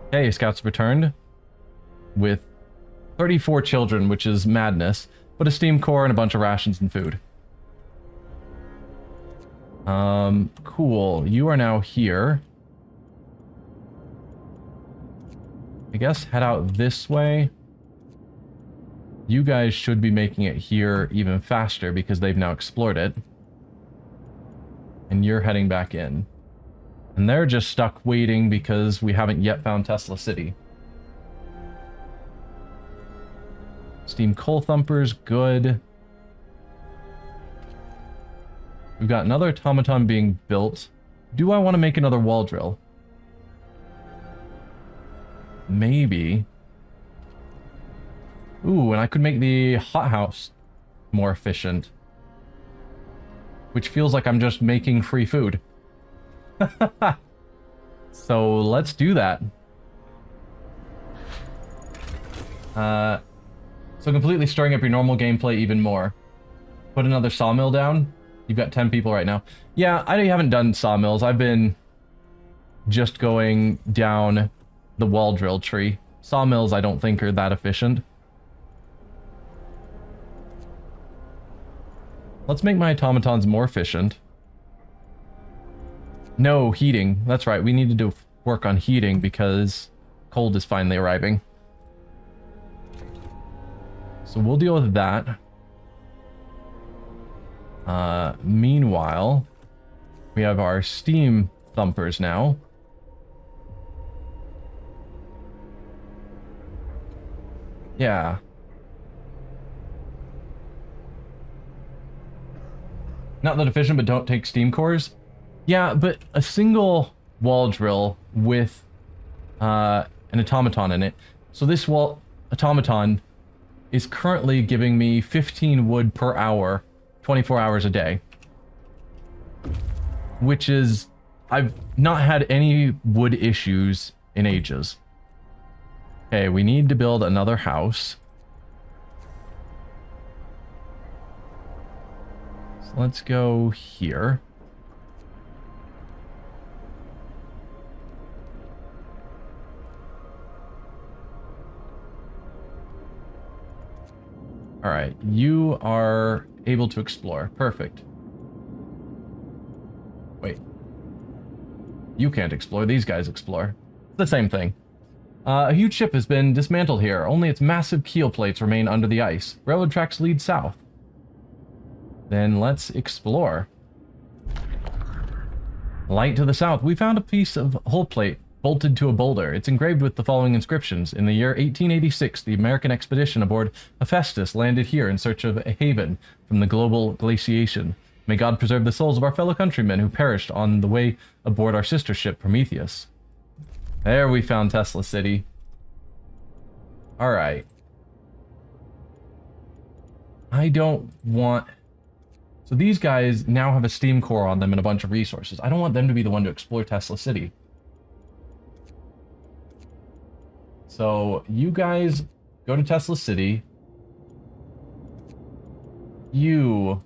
Okay, scouts returned with 34 children, which is madness, but a steam core and a bunch of rations and food. Cool. You are now here. I guess head out this way. You guys should be making it here even faster because they've now explored it. And you're heading back in. And they're just stuck waiting because we haven't yet found Tesla City. Steam coal thumpers, good. We've got another automaton being built. Do I want to make another wall drill? Maybe. Ooh, and I could make the hothouse more efficient. Which feels like I'm just making free food. So let's do that. So completely stirring up your normal gameplay even more. Put another sawmill down. You've got 10 people right now. Yeah, I haven't done sawmills. I've been just going down the wall drill tree. Sawmills I don't think are that efficient. Let's make my automatons more efficient. No, heating. That's right, we need to do work on heating because cold is finally arriving. So we'll deal with that. Meanwhile, we have our steam thumpers now. Yeah. Not that efficient, but don't take steam cores. Yeah, but a single wall drill with an automaton in it. So this wall automaton is currently giving me 15 wood per hour, 24 hours a day. Which is... I've not had any wood issues in ages. Okay, we need to build another house. So let's go here. Alright, you are able to explore. Perfect. Wait. You can't explore, these guys explore. It's the same thing. A huge ship has been dismantled here. Only its massive keel plates remain under the ice. Railroad tracks lead south. Then let's explore. Light to the south. We found a piece of hull plate bolted to a boulder. It's engraved with the following inscriptions. In the year 1886, the American expedition aboard Hephaestus landed here in search of a haven from the global glaciation. May God preserve the souls of our fellow countrymen who perished on the way aboard our sister ship Prometheus. There we found Tesla City. Alright. I don't want... So these guys now have a steam core on them and a bunch of resources. I don't want them to be the one to explore Tesla City. So you guys go to Tesla City. You...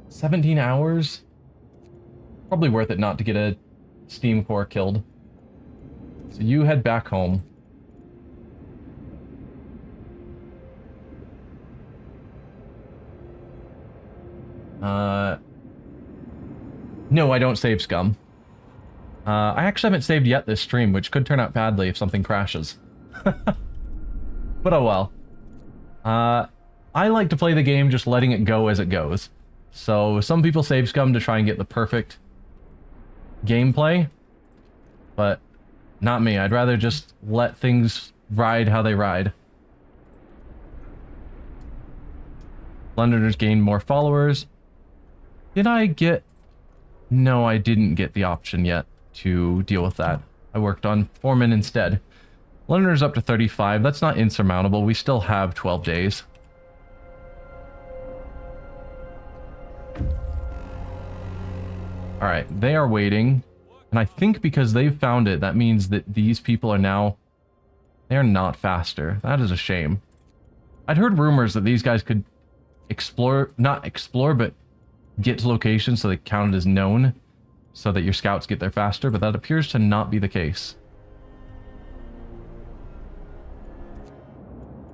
17 hours? Probably worth it not to get a steam core killed. So you head back home. No, I don't save scum. I actually haven't saved yet this stream, which could turn out badly if something crashes. But oh well. I like to play the game just letting it go as it goes. So some people save scum to try and get the perfect gameplay, but not me. I'd rather just let things ride how they ride. Londoners gain more followers. Did I get... No, I didn't get the option yet to deal with that. I worked on Foreman instead. Londoners up to 35. That's not insurmountable. We still have 12 days. Alright, they are waiting. And I think because they've found it, that means that these people are now... They're not faster. That is a shame. I'd heard rumors that these guys could explore... Not explore, but get to locations so they counted as known. So that your scouts get there faster, but that appears to not be the case.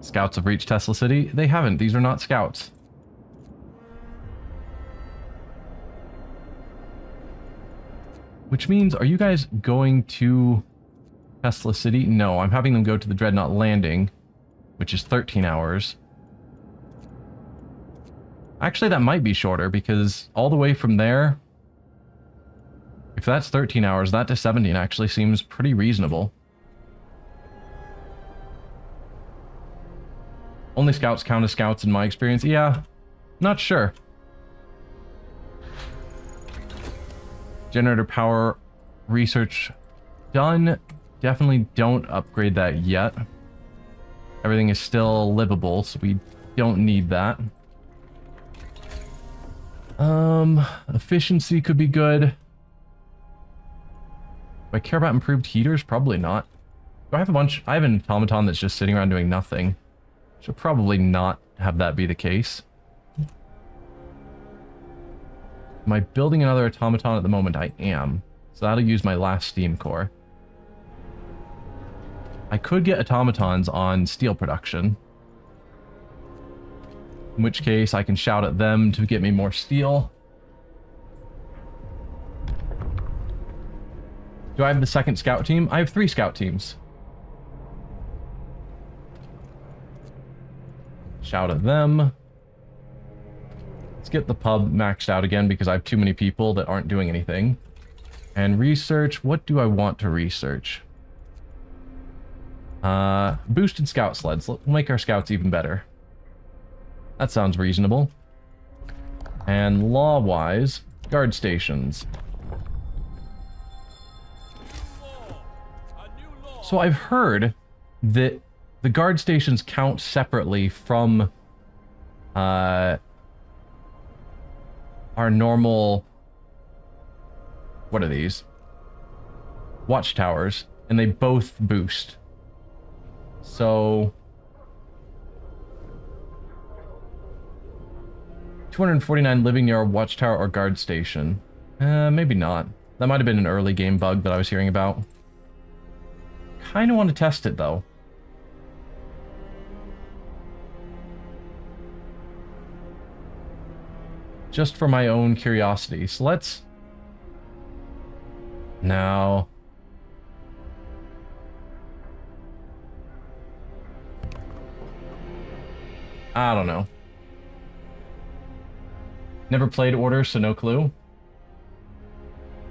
Scouts have reached Tesla City. They haven't. These are not scouts. Which means, are you guys going to Tesla City? No, I'm having them go to the Dreadnought Landing, which is 13 hours. Actually, that might be shorter, because all the way from there, if that's 13 hours, that to 17 actually seems pretty reasonable. Only scouts count as scouts in my experience. Yeah, not sure. Generator power research done. Definitely don't upgrade that yet. Everything is still livable, so we don't need that. Efficiency could be good. Do I care about improved heaters? Probably not. Do I have a bunch? I have an automaton that's just sitting around doing nothing. Should probably not have that be the case. Am I building another automaton at the moment? I am. So that'll use my last steam core. I could get automatons on steel production. In which case I can shout at them to get me more steel. Do I have the second scout team? I have 3 scout teams. Shout at them. Let's get the pub maxed out again because I have too many people that aren't doing anything. And research, what do I want to research? Boosted scout sleds. We'll make our scouts even better. That sounds reasonable. And law-wise, guard stations. So I've heard that the guard stations count separately from our normal... What are these? Watchtowers. And they both boost. So... 249 living near a watchtower or guard station. Maybe not. That might have been an early game bug that I was hearing about. Kinda want to test it, though. Just for my own curiosity. So let's... No. I don't know. Never played Order, so no clue.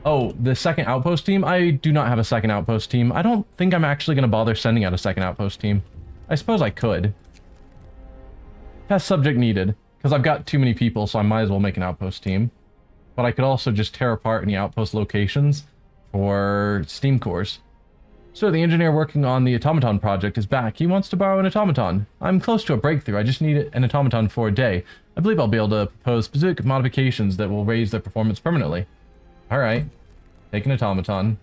Oh, the second outpost team? I do not have a second outpost team. I don't think I'm actually going to bother sending out a second outpost team. I suppose I could. Test subject needed. Because I've got too many people, so I might as well make an outpost team. But I could also just tear apart any outpost locations for steam cores. So the engineer working on the automaton project is back. He wants to borrow an automaton. I'm close to a breakthrough. I just need an automaton for a day. I believe I'll be able to propose specific modifications that will raise their performance permanently. Alright. Take an automaton.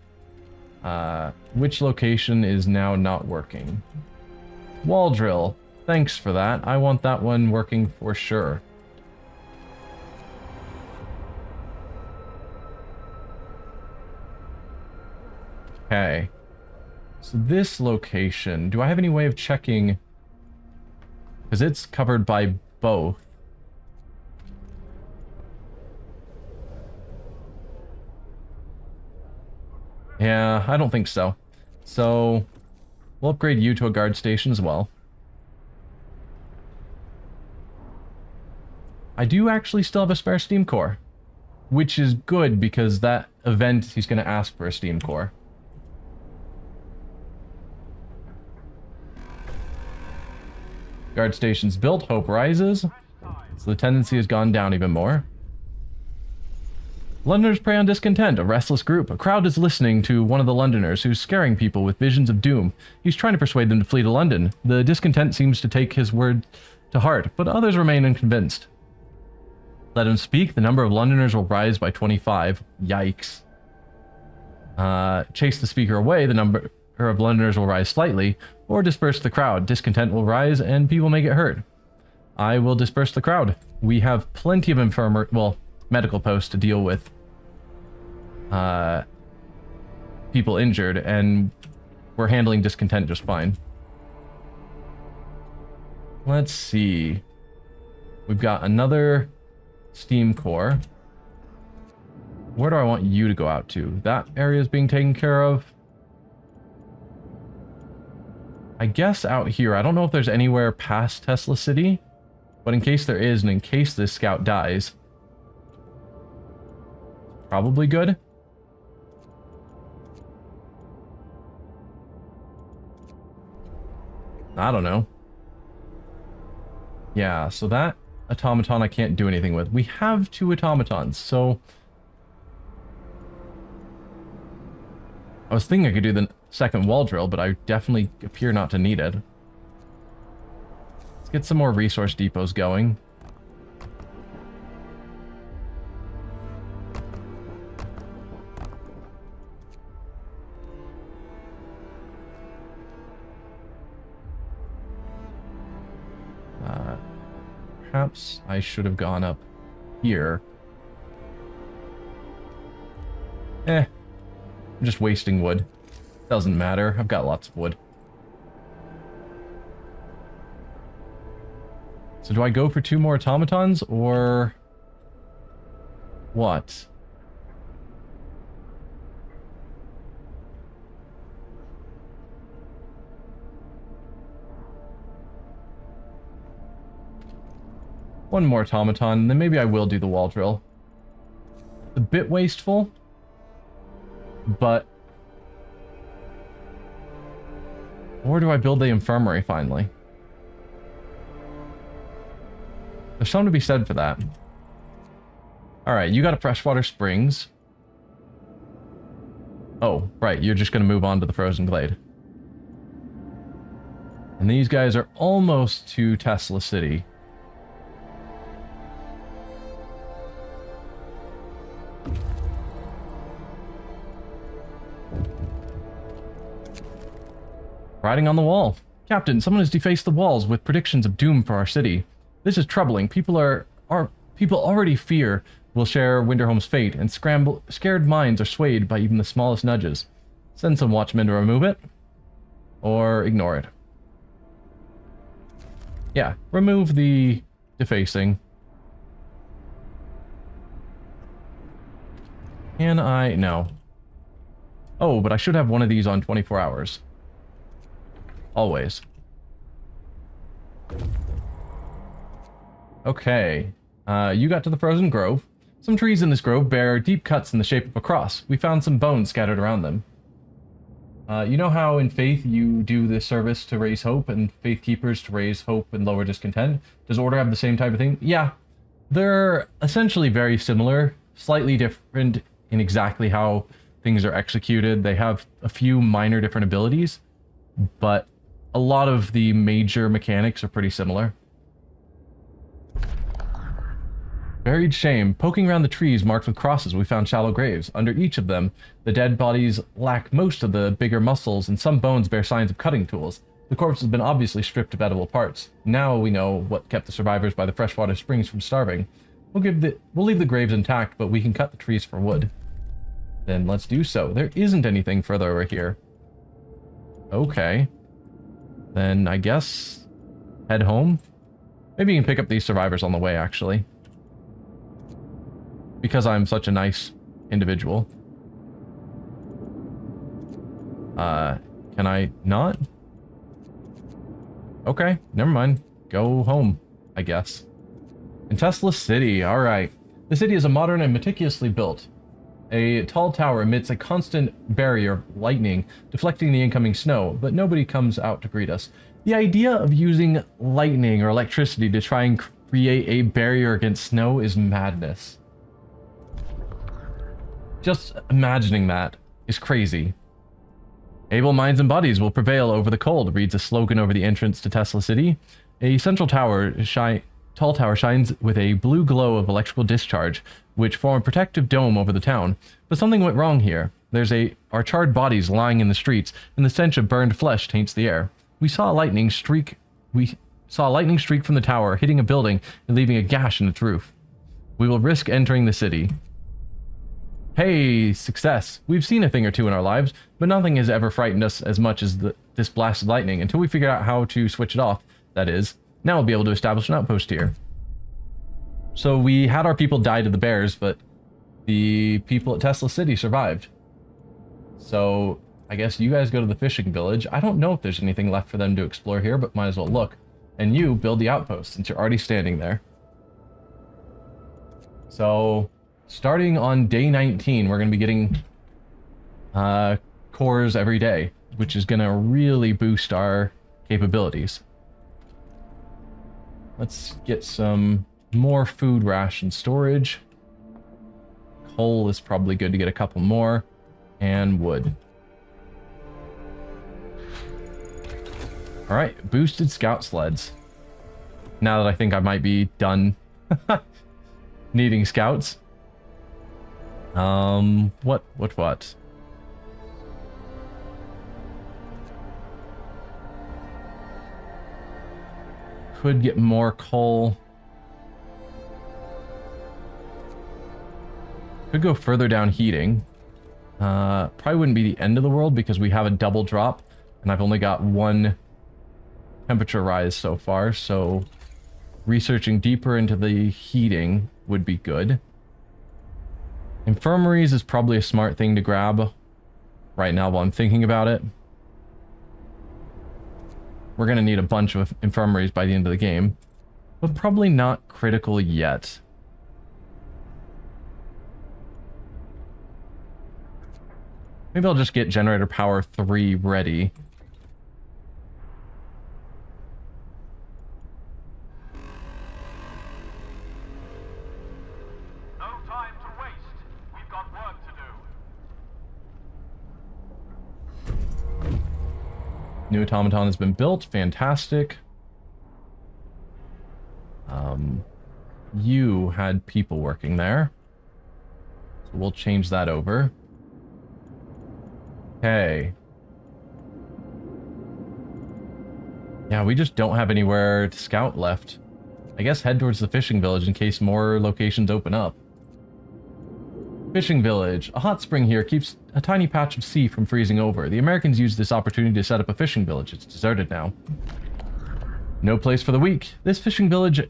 Which location is now not working? Wall drill. Thanks for that. I want that one working for sure. Okay. So this location, do I have any way of checking? Because it's covered by both. Yeah, I don't think so. So, we'll upgrade you to a guard station as well. I do actually still have a spare steam core. Which is good, because that event, he's going to ask for a steam core. Guard stations built, hope rises. So the tendency has gone down even more. Londoners prey on discontent, a restless group. A crowd is listening to one of the Londoners who's scaring people with visions of doom. He's trying to persuade them to flee to London. The discontent seems to take his word to heart, but others remain unconvinced. Let him speak. The number of Londoners will rise by 25. Yikes. Chase the speaker away. The number of Londoners will rise slightly, or disperse the crowd. Discontent will rise, and people may get hurt. I will disperse the crowd. We have plenty of medical posts to deal with people injured, and we're handling discontent just fine. Let's see. We've got another steam core. Where do I want you to go out to? That area is being taken care of. I guess out here. I don't know if there's anywhere past Tesla City, but in case there is, and in case this scout dies, probably good. I don't know. Yeah, so that automaton I can't do anything with. We have 2 automatons, so I was thinking I could do the second wall drill, but I definitely appear not to need it. Let's get some more resource depots going. Perhaps I should have gone up here. I'm just wasting wood. Doesn't matter. I've got lots of wood. So do I go for 2 more automatons or what? One more automaton, then maybe I will do the wall drill. It's a bit wasteful, but... Or do I build the infirmary finally? There's something to be said for that. Alright, you got a freshwater springs. Oh, right, you're just gonna move on to the frozen glade. And these guys are almost to Tesla City. Writing on the wall. Captain, someone has defaced the walls with predictions of doom for our city. This is troubling. People already fear we'll share Winterholm's fate, and scared minds are swayed by even the smallest nudges. Send some watchmen to remove it, or ignore it. Yeah, remove the defacing. Can I? No. Oh, but I should have one of these on 24 hours. Always. Okay. You got to the frozen grove. Some trees in this grove bear deep cuts in the shape of a cross. We found some bones scattered around them. You know how in Faith you do this service to raise hope, and Faith Keepers to raise hope and lower discontent? Does Order have the same type of thing? Yeah. They're essentially very similar, slightly different in exactly how things are executed. They have a few minor different abilities, but a lot of the major mechanics are pretty similar. Buried shame. Poking around the trees marked with crosses, we found shallow graves. Under each of them, the dead bodies lack most of the bigger muscles, and some bones bear signs of cutting tools. The corpse has been obviously stripped of edible parts. Now we know what kept the survivors by the freshwater springs from starving. We'll leave the graves intact, but we can cut the trees for wood. Then let's do so. There isn't anything further over here. Okay. Then I guess head home. Maybe you can pick up these survivors on the way, actually. Because I'm such a nice individual. Can I not? Okay, never mind. Go home, I guess. In Tesla City, alright. The city is a modern and meticulously built. A tall tower emits a constant barrier of lightning, deflecting the incoming snow, but nobody comes out to greet us. The idea of using lightning or electricity to try and create a barrier against snow is madness. Just imagining that is crazy. Able minds and bodies will prevail over the cold, reads a slogan over the entrance to Tesla City. A central tall tower shines with a blue glow of electrical discharge, which form a protective dome over the town. But something went wrong here. Our charred bodies lying in the streets, and the stench of burned flesh taints the air. We saw a lightning streak from the tower, hitting a building and leaving a gash in its roof. We will risk entering the city. Hey, success. We've seen a thing or two in our lives, but nothing has ever frightened us as much as this blast of lightning, until we figured out how to switch it off, that is. Now we'll be able to establish an outpost here. So we had our people die to the bears, but the people at Tesla City survived. So I guess you guys go to the fishing village. I don't know if there's anything left for them to explore here, but might as well look. And you build the outpost since you're already standing there. So starting on day 19, we're going to be getting cores every day, which is going to really boost our capabilities. Let's get some more food ration storage. Coal is probably good to get a couple more. And wood. Alright, boosted scout sleds. Now that I think I might be done needing scouts. What? Could get more coal. Could go further down heating. Probably wouldn't be the end of the world because we have a double drop and I've only got one temperature rise so far, so researching deeper into the heating would be good. Infirmaries is probably a smart thing to grab right now while I'm thinking about it. We're going to need a bunch of infirmaries by the end of the game, but probably not critical yet. Maybe I'll just get generator power 3 ready. No time to waste. We've got work to do. New automaton has been built. Fantastic. You had people working there. So we'll change that over. Okay. Yeah, we just don't have anywhere to scout left. I guess head towards the fishing village in case more locations open up. Fishing village. A hot spring here keeps a tiny patch of sea from freezing over. The Americans used this opportunity to set up a fishing village. It's deserted now. No place for the weak. This fishing village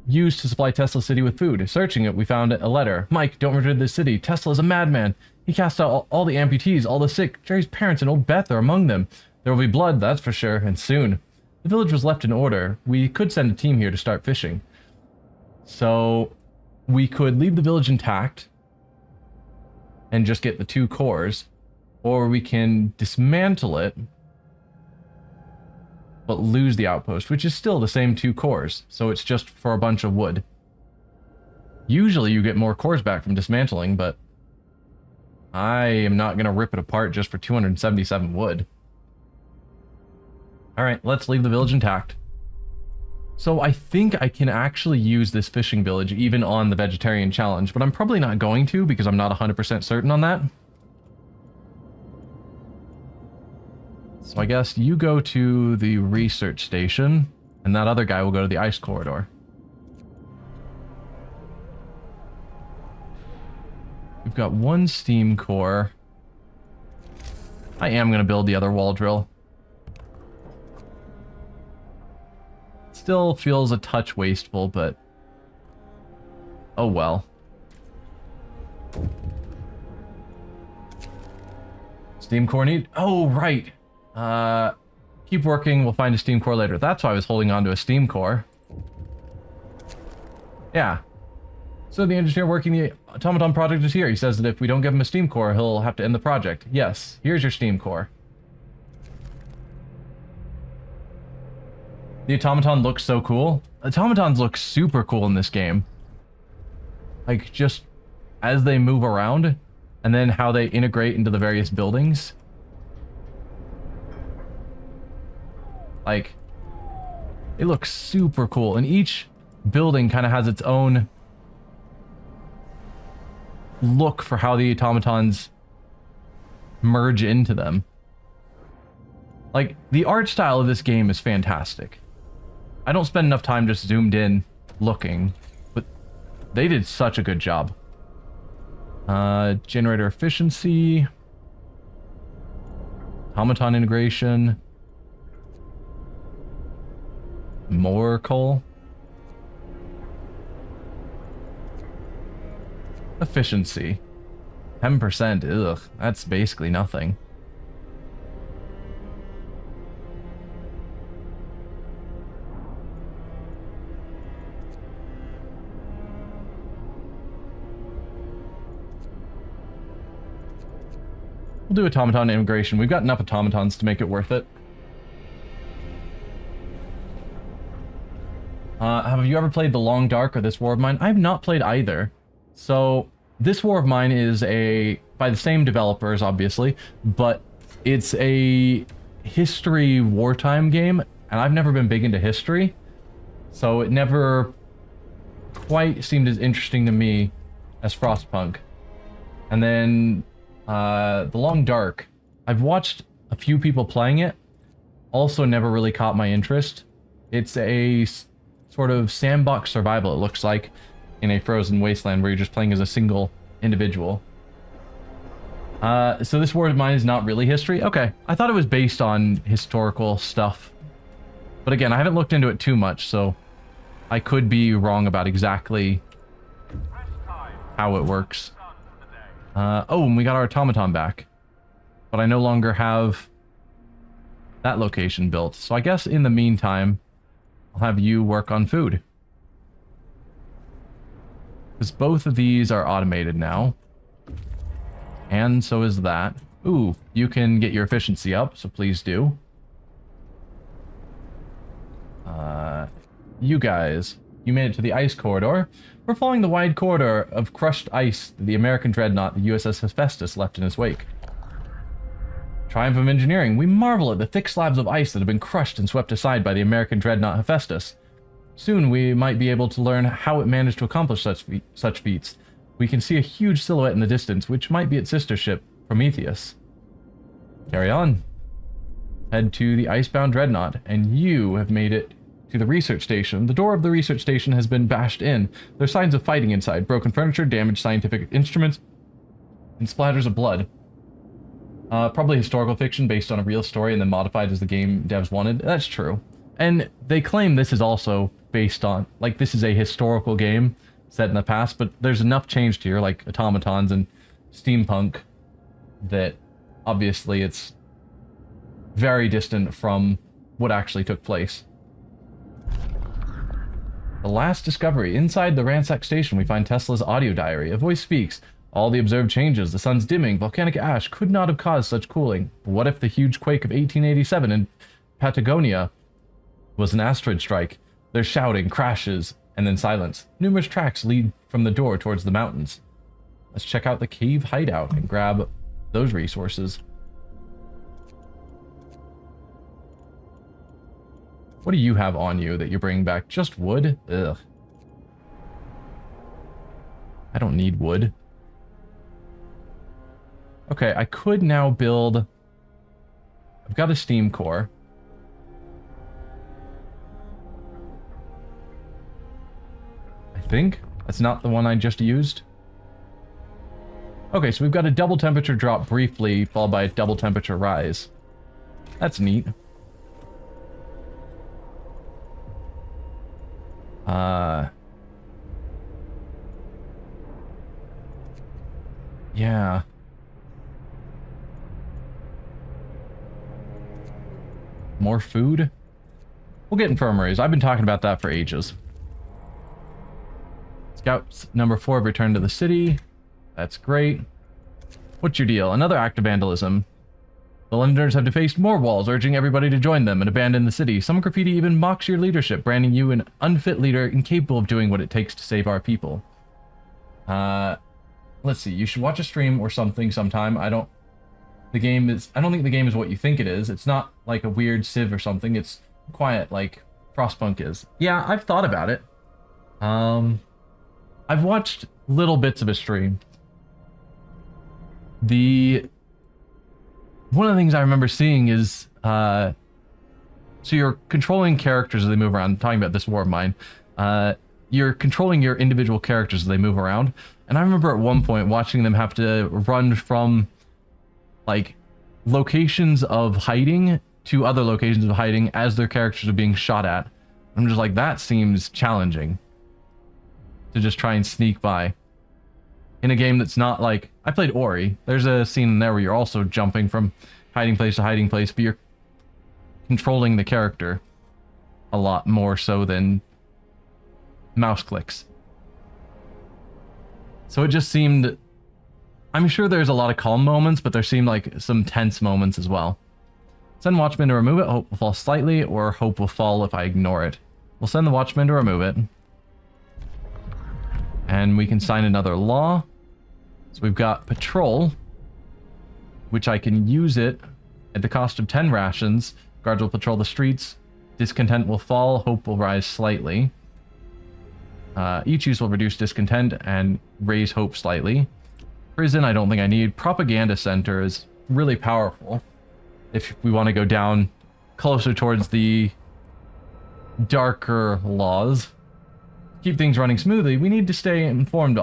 used to supply Tesla City with food. Searching it, we found a letter. Mike, don't return to this city. Tesla is a madman. He cast out all the amputees, all the sick. Jerry's parents and old Beth are among them. There will be blood, that's for sure, and soon. The village was left in order. We could send a team here to start fishing. So, we could leave the village intact and just get the 2 cores, or we can dismantle it but lose the outpost, which is still the same 2 cores, so it's just for a bunch of wood. Usually you get more cores back from dismantling, but I am not going to rip it apart just for 277 wood. Alright, let's leave the village intact. So I think I can actually use this fishing village even on the vegetarian challenge, but I'm probably not going to because I'm not 100% certain on that. So I guess you go to the research station, and that other guy will go to the ice corridor. We've got 1 steam core. I am going to build the other wall drill. Still feels a touch wasteful, but oh well. Steam core need? Oh, right. Keep working. We'll find a steam core later. That's why I was holding on to a steam core. Yeah. So the engineer working the automaton project is here. He says that if we don't give him a steam core, he'll have to end the project. Yes. Here's your steam core. The automaton looks so cool. Automatons look super cool in this game. Like, just as they move around, and then how they integrate into the various buildings. Like, it looks super cool. And each building kind of has its own look for how the automatons merge into them. Like, the art style of this game is fantastic. I don't spend enough time just zoomed in looking, but they did such a good job. Generator efficiency. Automaton integration. More coal. Efficiency. 10%. Ugh, that's basically nothing. We'll do automaton immigration. We've got enough automatons to make it worth it. Have you ever played The Long Dark or This War of Mine? I have not played either. So, This War of Mine is by the same developers, obviously, but it's a history wartime game, and I've never been big into history, so it never quite seemed as interesting to me as Frostpunk. And then, The Long Dark, I've watched a few people playing it, also never really caught my interest. It's a sort of sandbox survival, it looks like, in a frozen wasteland where you're just playing as a single individual. So this War of Mine is not really history? Okay, I thought it was based on historical stuff. But again, I haven't looked into it too much, so I could be wrong about exactly how it works. Oh, and we got our automaton back. But I no longer have that location built. So I guess in the meantime, I'll have you work on food. Because both of these are automated now. And so is that. Ooh, you can get your efficiency up, so please do. You guys, you made it to the ice corridor. We're following the wide corridor of crushed ice that the American dreadnought, the USS Hephaestus, left in its wake. Triumph of engineering. We marvel at the thick slabs of ice that have been crushed and swept aside by the American dreadnought Hephaestus. Soon we might be able to learn how it managed to accomplish such feats. We can see a huge silhouette in the distance, which might be its sister ship, Prometheus. Carry on. Head to the icebound dreadnought, and you have made it to the research station. The door of the research station has been bashed in. There are signs of fighting inside, broken furniture, damaged scientific instruments, and splatters of blood. Probably historical fiction based on a real story and then modified as the game devs wanted. That's true. And they claim this is also based on, like, this is a historical game set in the past, but there's enough changed here, like automatons and steampunk, that obviously it's very distant from what actually took place. The last discovery. Inside the ransacked station, we find Tesla's audio diary. A voice speaks. All the observed changes, the sun's dimming, volcanic ash could not have caused such cooling. But what if the huge quake of 1887 in Patagonia was an asteroid strike? There's shouting, crashes, and then silence. Numerous tracks lead from the door towards the mountains. Let's check out the cave hideout and grab those resources. What do you have on you that you're bringing back? Just wood? Ugh. I don't need wood. Okay, I could now build... I've got a steam core. I think. That's not the one I just used. Okay, so we've got a double temperature drop briefly, followed by a double temperature rise. That's neat. Yeah. More food? We'll get infirmaries. I've been talking about that for ages. Scouts number 4 have returned to the city. That's great. What's your deal? Another act of vandalism. The Londoners have defaced more walls, urging everybody to join them and abandon the city. Some graffiti even mocks your leadership, branding you an unfit leader incapable of doing what it takes to save our people. Let's see. You should watch a stream or something sometime. I don't think the game is what you think it is. It's not like a weird Civ or something. It's quiet like Frostpunk is. Yeah, I've thought about it. I've watched little bits of a stream. One of the things I remember seeing is, so you're controlling characters as they move around. I'm talking about this War of Mine. You're controlling your individual characters as they move around. And I remember at one point watching them have to run from, like, locations of hiding to other locations of hiding as their characters are being shot at. I'm just like, that seems challenging. To just try and sneak by. In a game that's not like... I played Ori. There's a scene in there where you're also jumping from hiding place to hiding place, but you're controlling the character a lot more so than mouse clicks. So it just seemed... I'm sure there's a lot of calm moments, but there seemed like some tense moments as well. Send Watchman to remove it. Hope will fall slightly, or hope will fall if I ignore it. We'll send the Watchman to remove it. And we can sign another law. So we've got patrol, which I can use it at the cost of 10 rations. Guards will patrol the streets. Discontent will fall. Hope will rise slightly. Each use will reduce discontent and raise hope slightly. Prison, I don't think I need. Propaganda center is really powerful. If we want to go down closer towards the darker laws. Keep things running smoothly, we need to stay informed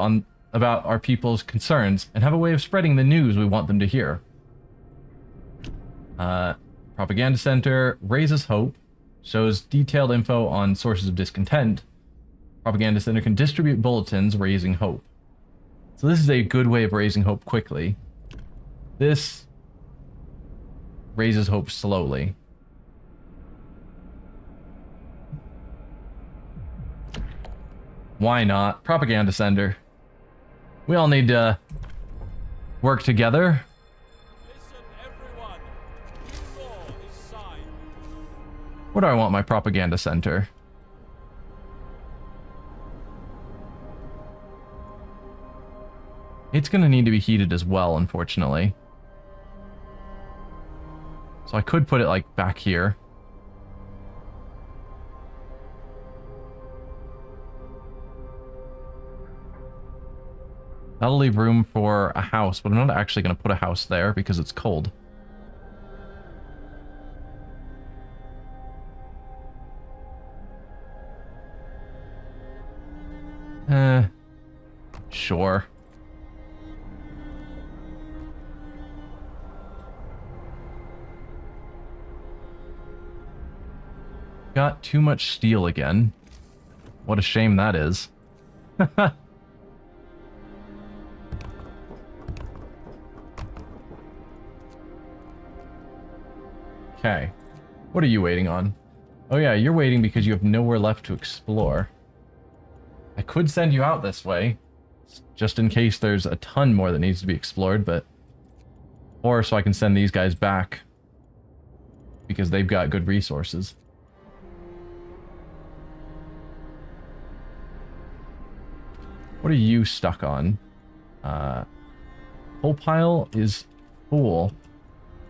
about our people's concerns and have a way of spreading the news we want them to hear. Propaganda center raises hope, shows detailed info on sources of discontent. Propaganda center can distribute bulletins raising hope. So this is a good way of raising hope quickly. This raises hope slowly. Why not? Propaganda center. We all need to work together. Listen, everyone. The law is signed. Where do I want my propaganda center? It's gonna need to be heated as well, unfortunately. So I could put it like back here. That'll leave room for a house, but I'm not actually going to put a house there because it's cold. Sure. Got too much steel again. What a shame that is. Okay. What are you waiting on? Oh yeah, you're waiting because you have nowhere left to explore. I could send you out this way, just in case there's a ton more that needs to be explored, but... Or so I can send these guys back, because they've got good resources. What are you stuck on? Coal pile is full.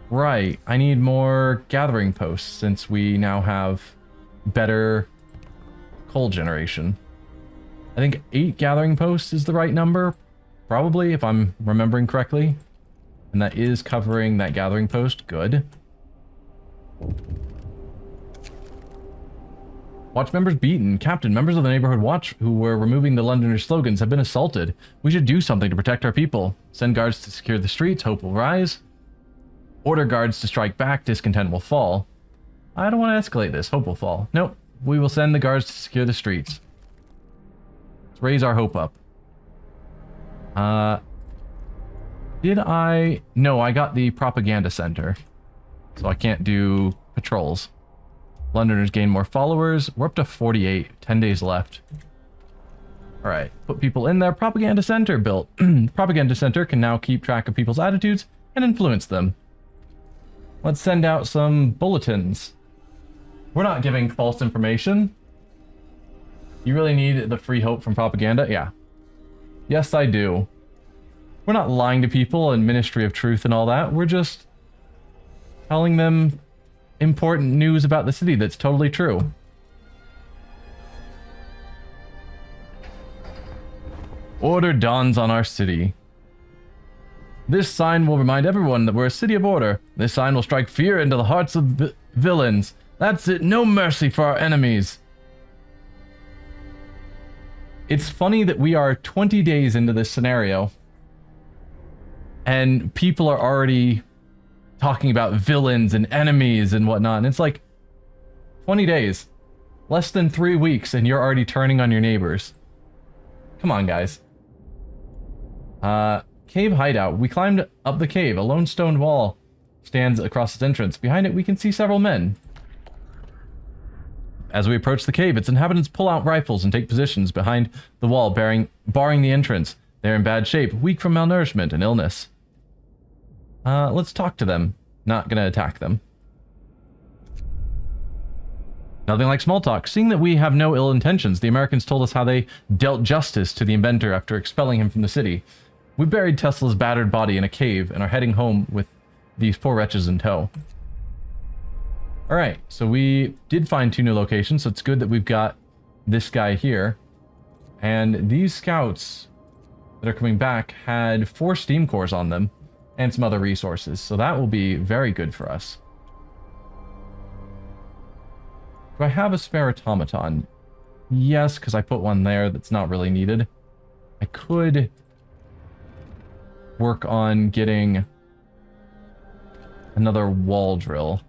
Right, I need more gathering posts since we now have better coal generation. I think 8 gathering posts is the right number, probably, if I'm remembering correctly. And that is covering that gathering post. Good. Watch members beaten. Captain, members of the neighborhood watch who were removing the Londoners' slogans have been assaulted. We should do something to protect our people. Send guards to secure the streets. Hope will rise. Order guards to strike back. Discontent will fall. I don't want to escalate this. Hope will fall. Nope. We will send the guards to secure the streets. Let's raise our hope up. Did I... No, I got the propaganda center. So I can't do patrols. Londoners gain more followers. We're up to 48. 10 days left. Alright. Put people in there. Propaganda center built. Propaganda center can now keep track of people's attitudes and influence them. Let's send out some bulletins. We're not giving false information. You really need the free hope from propaganda? Yeah. Yes, I do. We're not lying to people and Ministry of Truth and all that. We're just telling them important news about the city that's totally true. Order dawns on our city. This sign will remind everyone that we're a city of order. This sign will strike fear into the hearts of villains. That's it. No mercy for our enemies. It's funny that we are 20 days into this scenario and people are already talking about villains and enemies and whatnot. And it's like 20 days. Less than 3 weeks and you're already turning on your neighbors. Come on, guys. Cave hideout. We climbed up the cave. A lone stone wall stands across its entrance. Behind it, we can see several men. As we approach the cave, its inhabitants pull out rifles and take positions behind the wall, barring the entrance. They're in bad shape, weak from malnourishment and illness. Let's talk to them. Not gonna attack them. Nothing like small talk. Seeing that we have no ill intentions, the Americans told us how they dealt justice to the inventor after expelling him from the city. We buried Tesla's battered body in a cave and are heading home with these poor wretches in tow. Alright, so we did find 2 new locations, so it's good that we've got this guy here. And these scouts that are coming back had 4 steam cores on them and some other resources, so that will be very good for us. Do I have a spare automaton? Yes, because I put one there that's not really needed. I could work on getting another wall drill.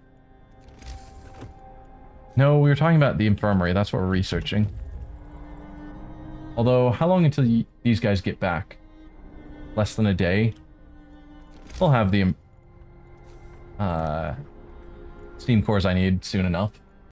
No, we were talking about the infirmary. That's what we're researching. Although, how long until these guys get back? Less than a day? We'll have the steam cores I need soon enough.